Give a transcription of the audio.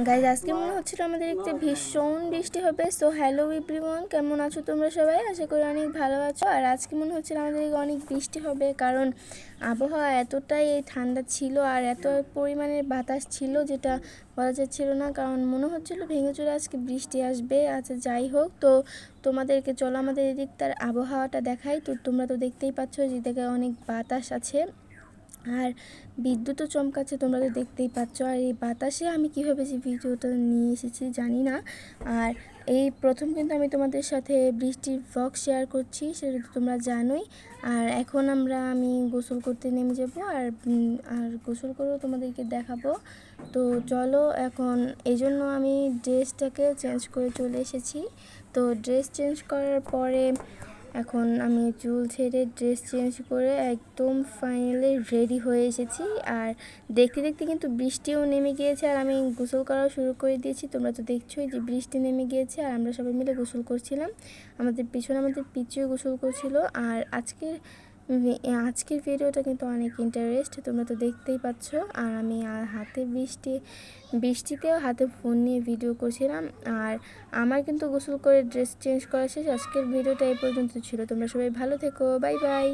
Guys আজকে মনে হচ্ছিল আমাদের একটু ভীষণ বৃষ্টি হবে। সো হ্যালো এভরিওয়ান, কেমন আছো তোমরা সবাই? আশা করি অনেক ভালো আছো। আর আজকে মনে হচ্ছিল আমাদের অনেক বৃষ্টি হবে, কারণ আবহাওয়া এতটাই ঠান্ডা ছিল আর এত পরিমাণের বাতাস ছিল যেটা বলা যাচ্ছিল না, কারণ মনে হচ্ছিল ভেঙে চলে আজকে বৃষ্টি আসবে। আচ্ছা যাই হোক, তো তোমাদেরকে চলো আমাদের এদিক তার আবহাওয়াটা দেখাই। তো তোমরা তো দেখতেই পাচ্ছ যে দেখে অনেক বাতাস আছে আর বিদ্যুৎও চমকাচ্ছে, তোমরা তো দেখতেই পাচ্ছ। আর এই বাতাসে আমি কীভাবে যে ভিডিওটা নিয়ে এসেছি জানি না। আর এই প্রথম কিন্তু আমি তোমাদের সাথে বৃষ্টির ভ্লগ শেয়ার করছি, সেটা তো তোমরা জানোই। আর এখন আমি গোসল করতে নেমে যাব, আর গোসল করেও তোমাদেরকে দেখাবো। তো চলো, এখন এই জন্য আমি ড্রেসটাকে চেঞ্জ করে চলে এসেছি। তো ড্রেস চেঞ্জ করার পরে এখন আমি চুল ছেড়ে ড্রেস চেঞ্জ করে একদম ফাইনালি রেডি হয়ে এসেছি। আর দেখতে দেখতে কিন্তু বৃষ্টিও নেমে গিয়েছে, আর আমি গোসল করাও শুরু করে দিয়েছি। তোমরা তো দেখছোই যে বৃষ্টি নেমে গিয়েছে, আর আমরা সবাই মিলে গোসল করছিলাম। আমাদের পিছুও গোসল করছিল। আর আজকের ভিডিওটা কিন্তু অনেক ইন্টারেস্ট, তোমরা তো দেখতেই পাচ্ছ। আর আমি বৃষ্টিতেও হাতে ফোন নিয়ে ভিডিও করছিলাম। আর আমার কিন্তু গোসল করে ড্রেস চেঞ্জ করা শেষ। আজকের ভিডিওটা এই পর্যন্ত ছিল। তোমরা সবাই ভালো থেকো, বাই বাই।